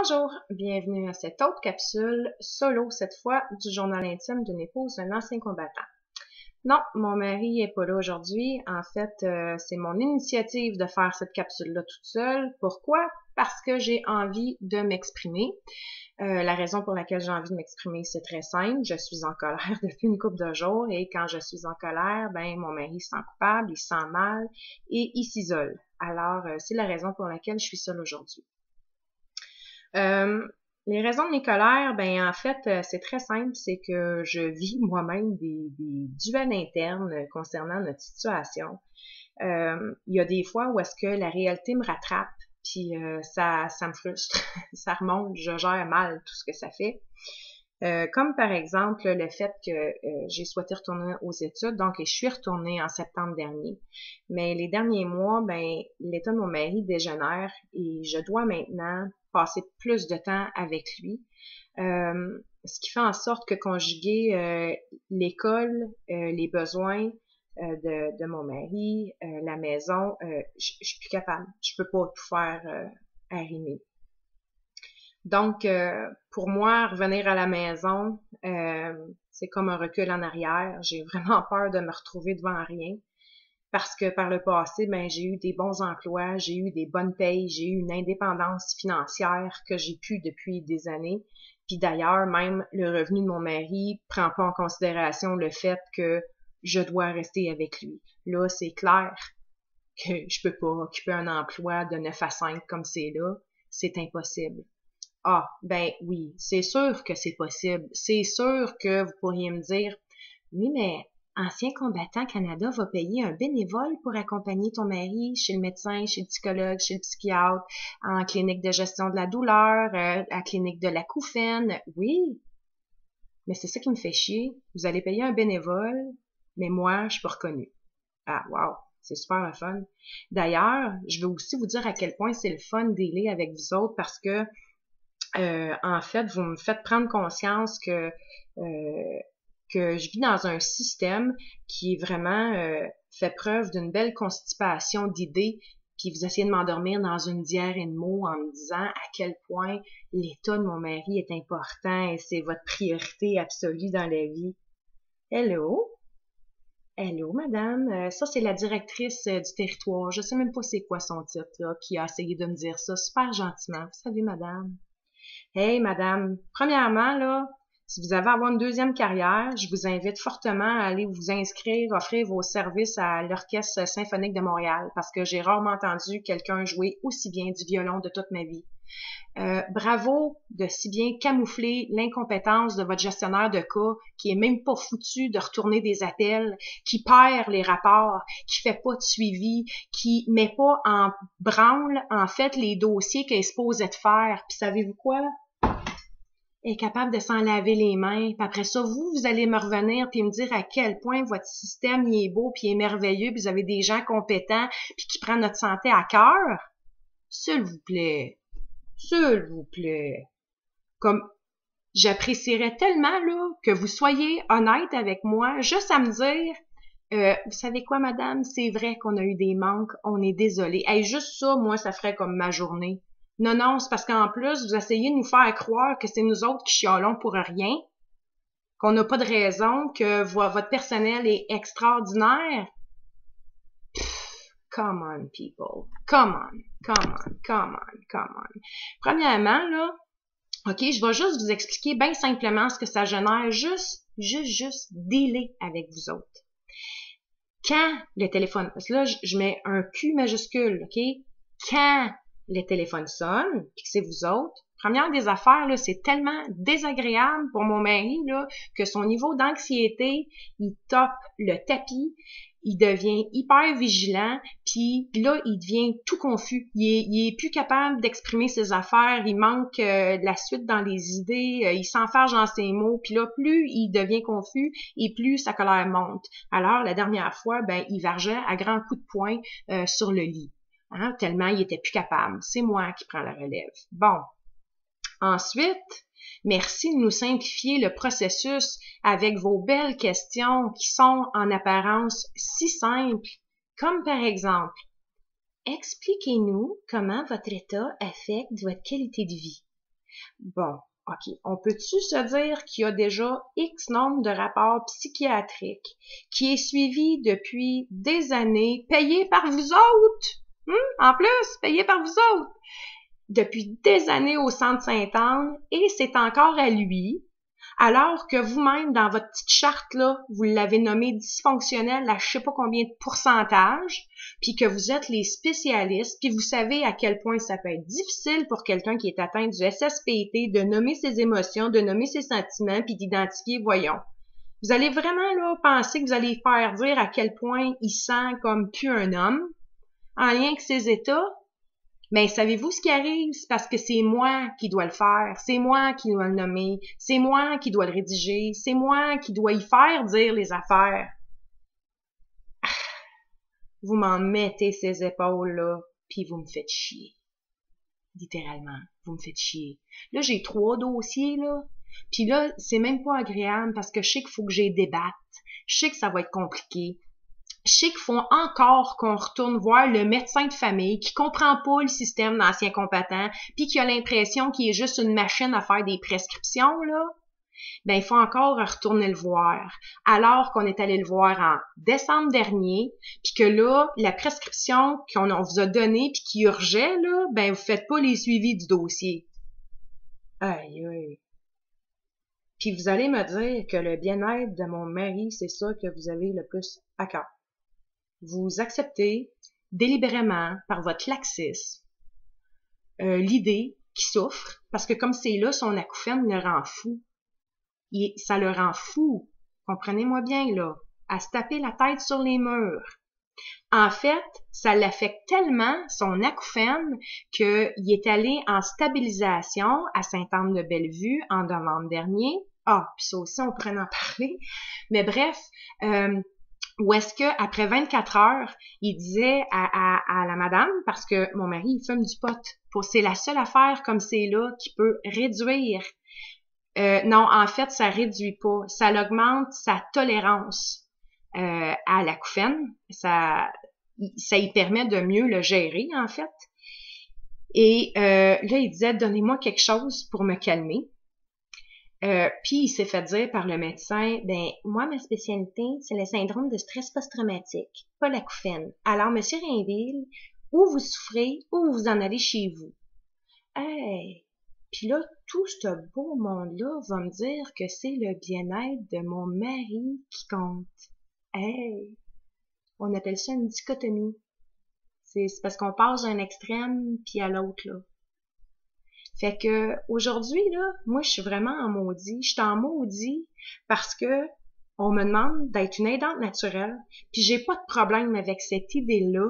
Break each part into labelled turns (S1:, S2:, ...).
S1: Bonjour, bienvenue à cette autre capsule, solo cette fois, du journal intime d'une épouse d'un ancien combattant. Non, mon mari est pas là aujourd'hui. En fait, c'est mon initiative de faire cette capsule-là toute seule. Pourquoi? Parce que j'ai envie de m'exprimer. La raison pour laquelle j'ai envie de m'exprimer, c'est très simple. Je suis en colère depuis une couple de jours et quand je suis en colère, ben mon mari se sent coupable, il se sent mal et il s'isole. Alors, c'est la raison pour laquelle je suis seule aujourd'hui. Les raisons de mes colères, ben en fait, c'est très simple, c'est que je vis moi-même des duels internes concernant notre situation. Il y a des fois où est-ce que la réalité me rattrape, puis ça me frustre, ça remonte, je gère mal tout ce que ça fait. Comme par exemple le fait que j'ai souhaité retourner aux études, donc je suis retournée en septembre dernier. Mais les derniers mois, ben l'état de mon mari dégénère et je dois maintenant passer plus de temps avec lui. Ce qui fait en sorte que conjuguer l'école, les besoins de mon mari, la maison, je suis plus capable. Je peux pas tout faire arrimer. Donc, pour moi, revenir à la maison, c'est comme un recul en arrière. J'ai vraiment peur de me retrouver devant rien. Parce que par le passé, ben j'ai eu des bons emplois, j'ai eu des bonnes payes, j'ai eu une indépendance financière que j'ai pu depuis des années. Puis d'ailleurs, même le revenu de mon mari prend pas en considération le fait que je dois rester avec lui. Là, c'est clair que je peux pas occuper un emploi de 9 à 5 comme c'est là. C'est impossible. Ah, ben oui, c'est sûr que c'est possible. C'est sûr que vous pourriez me dire, oui, mais Ancien Combattant Canada va payer un bénévole pour accompagner ton mari chez le médecin, chez le psychologue, chez le psychiatre, en clinique de gestion de la douleur, à la clinique de l'acouphène. Oui, mais c'est ça qui me fait chier. Vous allez payer un bénévole, mais moi, je suis pas reconnue. Ah, wow, c'est super le fun. D'ailleurs, je veux aussi vous dire à quel point c'est le fun de dealer avec vous autres parce que en fait, vous me faites prendre conscience que je vis dans un système qui est vraiment fait preuve d'une belle constipation d'idées, puis vous essayez de m'endormir dans une dière et de mots en me disant à quel point l'état de mon mari est important et c'est votre priorité absolue dans la vie. Hello? Hello, madame. Ça, c'est la directrice du territoire. Je sais même pas c'est quoi son titre, là, qui a essayé de me dire ça super gentiment. Vous savez, madame. Hey, madame, premièrement, là, si vous avez à avoir une deuxième carrière, je vous invite fortement à aller vous inscrire, offrir vos services à l'Orchestre symphonique de Montréal, parce que j'ai rarement entendu quelqu'un jouer aussi bien du violon de toute ma vie. Bravo de si bien camoufler l'incompétence de votre gestionnaire de cas, qui est même pas foutu de retourner des appels, qui perd les rapports, qui fait pas de suivi, qui met pas en branle, en fait, les dossiers qu'elle est supposée de faire. Puis savez-vous quoi? Elle est capable de s'en laver les mains. Puis après ça, vous allez me revenir puis me dire à quel point votre système il est beau puis il est merveilleux puis vous avez des gens compétents puis qui prennent notre santé à cœur. S'il vous plaît. S'il vous plaît. Comme j'apprécierais tellement là que vous soyez honnête avec moi, juste à me dire vous savez quoi, madame, c'est vrai qu'on a eu des manques, on est désolé. Hey, juste ça, moi, ça ferait comme ma journée. Non, non, c'est parce qu'en plus, vous essayez de nous faire croire que c'est nous autres qui chialons pour rien, qu'on n'a pas de raison, que votre personnel est extraordinaire. Come on, people. Come on, come on, come on, come on. Premièrement, là, OK, je vais juste vous expliquer bien simplement ce que ça génère, juste dealer avec vous autres. Quand le téléphone, parce que là, je mets un Q majuscule, OK? Quand le téléphone sonne, puis que c'est vous autres, première des affaires, là, c'est tellement désagréable pour mon mari, là, que son niveau d'anxiété, il tape le tapis, il devient hyper vigilant, puis là, il devient tout confus. Il est plus capable d'exprimer ses affaires, il manque de la suite dans les idées, il s'enfarge dans ses mots, puis là, plus il devient confus et plus sa colère monte. Alors, la dernière fois, ben, il vargeait à grands coups de poing sur le lit, hein, tellement il était plus capable. C'est moi qui prends la relève. Bon. Ensuite, merci de nous simplifier le processus avec vos belles questions qui sont en apparence si simples, comme par exemple, expliquez-nous comment votre état affecte votre qualité de vie. Bon, OK. On peut-tu se dire qu'il y a déjà X nombre de rapports psychiatriques qui est suivi depuis des années, payé par vous autres? En plus, payé par vous autres. Depuis des années au Centre Sainte-Anne, et c'est encore à lui, alors que vous-même, dans votre petite charte, là, vous l'avez nommé dysfonctionnel à je sais pas combien de pourcentage, puis que vous êtes les spécialistes, puis vous savez à quel point ça peut être difficile pour quelqu'un qui est atteint du SSPT de nommer ses émotions, de nommer ses sentiments, puis d'identifier, voyons. Vous allez vraiment là penser que vous allez faire dire à quel point il sent comme plus un homme, en lien avec ses états? Mais savez-vous ce qui arrive? C'est parce que c'est moi qui dois le faire, c'est moi qui dois le nommer, c'est moi qui dois le rédiger, c'est moi qui dois y faire dire les affaires. Vous m'en mettez ces épaules-là, puis vous me faites chier. Littéralement, vous me faites chier. Là, j'ai 3 dossiers, là. Puis là, c'est même pas agréable parce que je sais qu'il faut que j'y débatte. Je sais que ça va être compliqué. Je sais qu'il faut encore qu'on retourne voir le médecin de famille qui comprend pas le système d'anciens combattants puis qui a l'impression qu'il est juste une machine à faire des prescriptions, là. Ben, il faut encore retourner le voir. Alors qu'on est allé le voir en décembre dernier, puis que là, la prescription qu'on vous a donnée puis qui urgeait, là, ben, vous faites pas les suivis du dossier. Aïe, aïe. Puis vous allez me dire que le bien-être de mon mari, c'est ça que vous avez le plus à cœur. Vous acceptez délibérément par votre laxisme l'idée qu'il souffre, parce que comme c'est là, son acouphène le rend fou. Ça le rend fou. Comprenez-moi bien, là. À se taper la tête sur les murs. En fait, ça l'affecte tellement, son acouphène, qu'il est allé en stabilisation à Sainte-Anne-de-Bellevue en novembre dernier. Ah, puis ça aussi, on pourrait en parler. Mais bref, où est-ce que après 24 heures, il disait à la madame, parce que mon mari, il fume du pot. C'est la seule affaire comme c'est là qui peut réduire. Non, en fait, ça réduit pas. Ça augmente sa tolérance à l'acouphène. Ça y permet de mieux le gérer, en fait. Et là, il disait, donnez-moi quelque chose pour me calmer. Puis il s'est fait dire par le médecin, ben moi ma spécialité c'est le syndrome de stress post-traumatique, pas l'acouphène. Alors Monsieur Rainville, ou vous souffrez ou vous en allez chez vous. Hey, puis là tout ce beau monde-là va me dire que c'est le bien-être de mon mari qui compte. Hey, on appelle ça une dichotomie. C'est parce qu'on passe d'un extrême puis à l'autre là. Fait que aujourd'hui, là, moi, je suis vraiment en maudit. Je suis en maudit parce que on me demande d'être une aidante naturelle, puis j'ai pas de problème avec cette idée-là.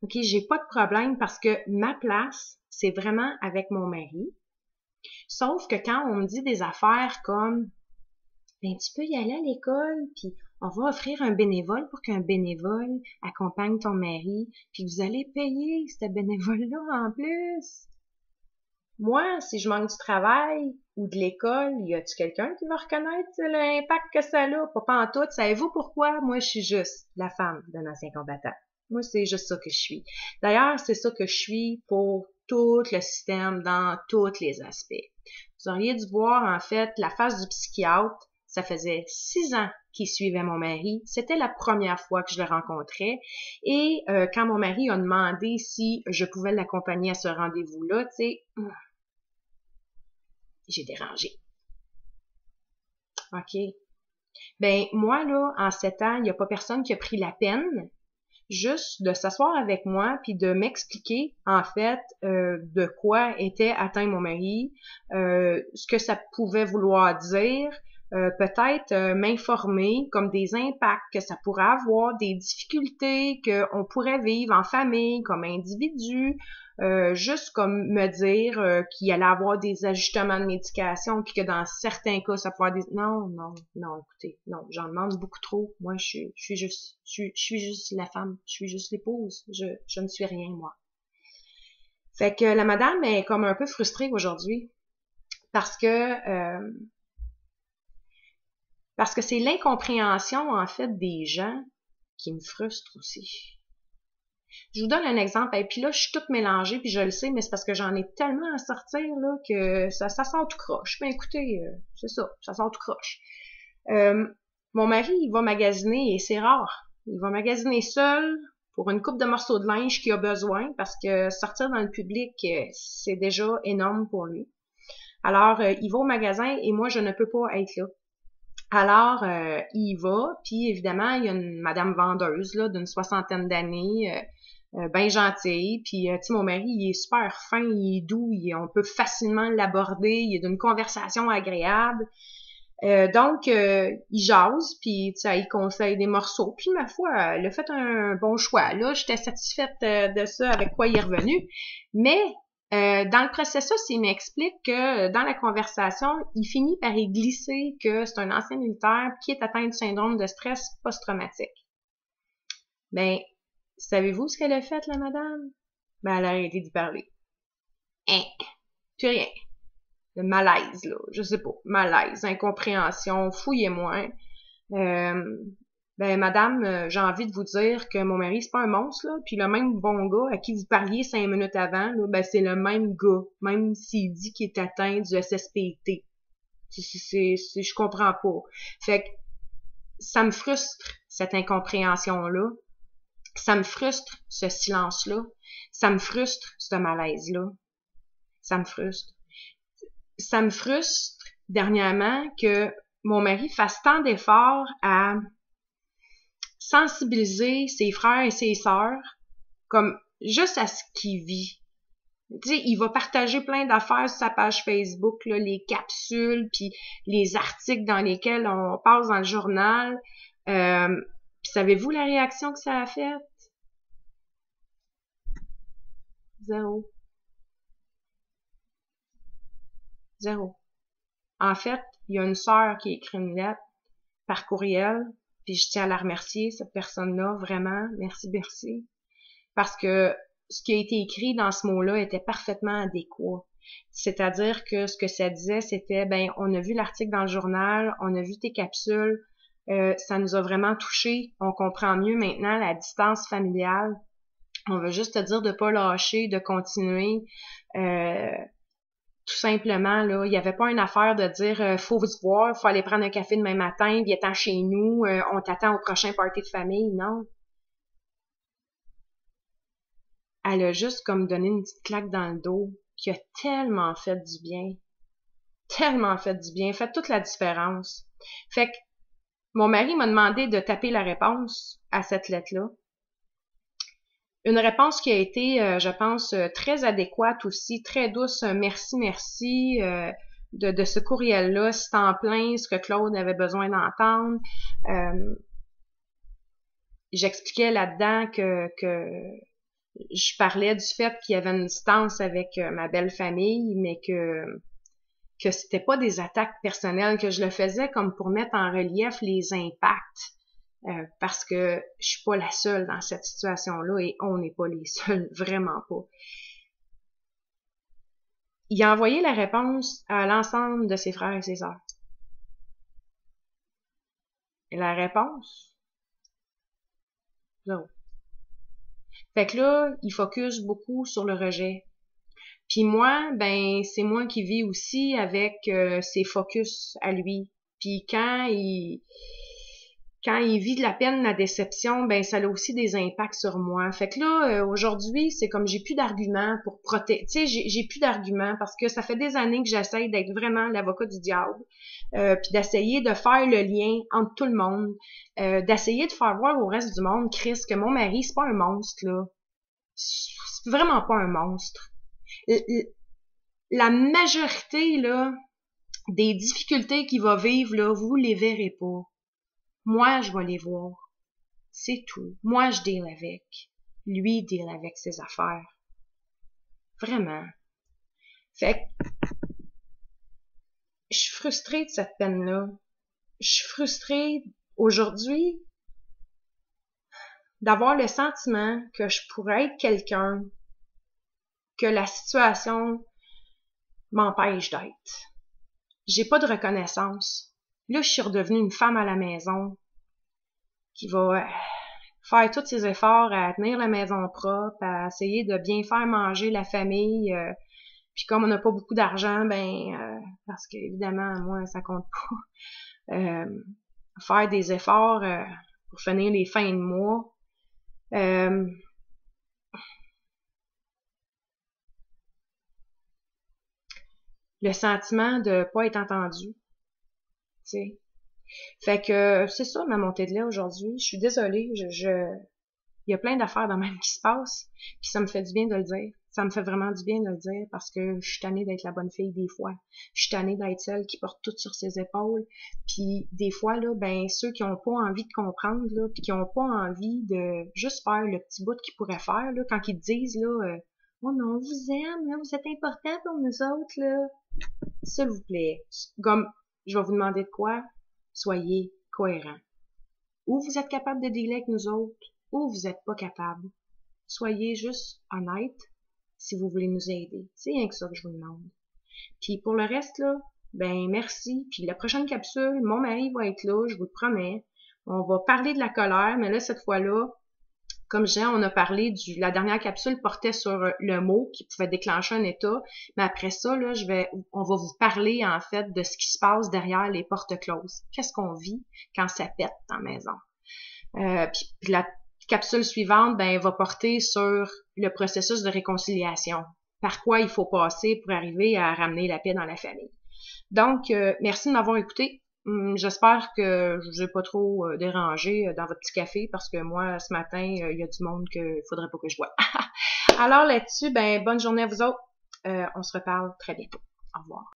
S1: OK, j'ai pas de problème parce que ma place, c'est vraiment avec mon mari. Sauf que quand on me dit des affaires comme ben tu peux y aller à l'école, puis on va offrir un bénévole pour qu'un bénévole accompagne ton mari, puis vous allez payer ce bénévole-là en plus. Moi, si je manque du travail ou de l'école, y a-tu quelqu'un qui va reconnaître l'impact que ça a? Pas pantoute. Savez-vous pourquoi? Moi, je suis juste la femme d'un ancien combattant. Moi, c'est juste ça que je suis. D'ailleurs, c'est ça que je suis pour tout le système dans tous les aspects. Vous auriez dû voir, en fait, la face du psychiatre. Ça faisait 6 ans qu'il suivait mon mari. C'était la première fois que je le rencontrais. Et quand mon mari a demandé si je pouvais l'accompagner à ce rendez-vous-là, tu sais, j'ai dérangé. OK. Ben, moi, là, en 7 ans, il n'y a pas personne qui a pris la peine juste de s'asseoir avec moi puis de m'expliquer, en fait, de quoi était atteint mon mari, ce que ça pouvait vouloir dire, peut-être m'informer comme des impacts que ça pourrait avoir, des difficultés qu'on pourrait vivre en famille, comme individu, juste comme me dire qu'il allait avoir des ajustements de médication, puis que dans certains cas, ça pourrait être des... Non, écoutez, non, j'en demande beaucoup trop. Moi, je suis juste la femme, je suis juste l'épouse, je ne suis rien, moi. Fait que la madame est comme un peu frustrée aujourd'hui, parce que c'est l'incompréhension, en fait, des gens qui me frustre aussi. Je vous donne un exemple, et puis là, je suis toute mélangée, puis je le sais, mais c'est parce que j'en ai tellement à sortir, là, que ça sort tout croche. Ben écoutez, c'est ça sort tout croche. Mon mari, il va magasiner, et c'est rare. Il va magasiner seul pour une coupe de morceaux de linge qu'il a besoin, parce que sortir dans le public, c'est déjà énorme pour lui. Alors, il va au magasin, et moi, je ne peux pas être là. Alors, il y va, puis évidemment, il y a une madame vendeuse, là, d'une 60aine d'années, bien gentille, puis tu sais, mon mari, il est super fin, il est doux, on peut facilement l'aborder, il est d'une conversation agréable. Donc, il jase, puis tu sais, il conseille des morceaux, puis ma foi, elle a fait un bon choix. Là, j'étais satisfaite de ça, avec quoi il est revenu, mais dans le processus, il m'explique que dans la conversation, il finit par y glisser que c'est un ancien militaire qui est atteint du syndrome de stress post-traumatique. Ben, savez-vous ce qu'elle a fait, la madame? Ben, elle a arrêté d'y parler. Hein? Plus rien. Le malaise, là. Je sais pas. Malaise, incompréhension, fouillez-moi. Ben, madame, j'ai envie de vous dire que mon mari, c'est pas un monstre, là. Puis le même bon gars à qui vous parliez 5 minutes avant, là, ben, c'est le même gars. Même s'il dit qu'il est atteint du SSPT. Je comprends pas. Fait que, ça me frustre, cette incompréhension-là. Ça me frustre, ce silence-là. Ça me frustre, ce malaise-là. Ça me frustre. Ça me frustre, dernièrement, que mon mari fasse tant d'efforts à sensibiliser ses frères et ses sœurs, comme juste à ce qu'il vit. Tu sais, il va partager plein d'affaires sur sa page Facebook, là, les capsules, puis les articles dans lesquels on passe dans le journal. Puis savez-vous la réaction que ça a faite? Zéro. Zéro. En fait, il y a une sœur qui a écrit une lettre par courriel, puis je tiens à la remercier, cette personne-là, vraiment, merci, merci, parce que ce qui a été écrit dans ce mot-là était parfaitement adéquat. C'est-à-dire que ce que ça disait, c'était, ben, on a vu l'article dans le journal, on a vu tes capsules, ça nous a vraiment touchés, on comprend mieux maintenant la distance familiale. On veut juste te dire de pas lâcher, de continuer. Tout simplement, là, il n'y avait pas une affaire de dire faut se voir, faut aller prendre un café demain matin, viens-t'en chez nous, on t'attend au prochain party de famille. Non. Elle a juste comme donné une petite claque dans le dos qui a tellement fait du bien. Tellement fait du bien, fait toute la différence. Fait que mon mari m'a demandé de taper la réponse à cette lettre-là. Une réponse qui a été, je pense, très adéquate aussi, très douce. Merci, merci de ce courriel-là. C'est en plein ce que Claude avait besoin d'entendre. J'expliquais là-dedans que je parlais du fait qu'il y avait une distance avec ma belle famille, mais que c'était pas des attaques personnelles, que je le faisais comme pour mettre en relief les impacts. Parce que je suis pas la seule dans cette situation-là et on n'est pas les seuls, vraiment pas. Il a envoyé la réponse à l'ensemble de ses frères et ses sœurs. Et la réponse? Zéro. Fait que là, il focus beaucoup sur le rejet. Puis moi, ben, c'est moi qui vis aussi avec ses focus à lui. Puis quand il vit de la peine, de la déception, ben ça a aussi des impacts sur moi. Fait que là, aujourd'hui, c'est comme j'ai plus d'arguments pour protéger. Tu sais, j'ai plus d'arguments parce que ça fait des années que j'essaye d'être vraiment l'avocat du diable, puis d'essayer de faire le lien entre tout le monde, d'essayer de faire voir au reste du monde, Chris, que mon mari, c'est pas un monstre, là. C'est vraiment pas un monstre. La majorité, là, des difficultés qu'il va vivre, là, vous les verrez pas. Moi, je vais les voir. C'est tout. Moi, je deal avec. Lui, deal avec ses affaires. Vraiment. Fait que, je suis frustrée de cette peine-là. Je suis frustrée, aujourd'hui, d'avoir le sentiment que je pourrais être quelqu'un que la situation m'empêche d'être. J'ai pas de reconnaissance. Là, je suis redevenue une femme à la maison qui va faire tous ces efforts à tenir la maison propre, à essayer de bien faire manger la famille. Puis comme on n'a pas beaucoup d'argent, parce que évidemment, moi, ça compte pas. Faire des efforts pour finir les fins de mois. Le sentiment de pas être entendu, tu sais. Fait que c'est ça ma montée de lait aujourd'hui. Je suis désolée, il y a plein d'affaires dans ma vie qui se passent, puis ça me fait du bien de le dire. Ça me fait vraiment du bien de le dire parce que je suis tannée d'être la bonne fille des fois. Je suis tannée d'être celle qui porte tout sur ses épaules. Puis des fois, là, ceux qui ont pas envie de comprendre, là, puis qui ont pas envie de juste faire le petit bout qu'ils pourraient faire, là, quand ils te disent, là, oh non, on vous aime, là, vous êtes important pour nous autres, là. S'il vous plaît, comme je vais vous demander de quoi, soyez cohérents. Ou vous êtes capable de dealer avec nous autres, ou vous n'êtes pas capable. Soyez juste honnête si vous voulez nous aider. C'est rien que ça que je vous demande. Puis pour le reste, là, merci. Puis la prochaine capsule, mon mari va être là, je vous le promets. On va parler de la colère, mais là, cette fois-là, comme je disais, on a parlé la dernière capsule portait sur le mot qui pouvait déclencher un état. Mais après ça, là, on va vous parler, en fait, de ce qui se passe derrière les portes closes. Qu'est-ce qu'on vit quand ça pète dans la maison? Puis la capsule suivante, va porter sur le processus de réconciliation. Par quoi il faut passer pour arriver à ramener la paix dans la famille. Donc, merci de m'avoir écouté. J'espère que je vous ai pas trop dérangé dans votre petit café parce que moi, ce matin, il y a du monde qu'il faudrait pas que je voie. Alors là-dessus, bonne journée à vous autres. On se reparle très bientôt. Au revoir.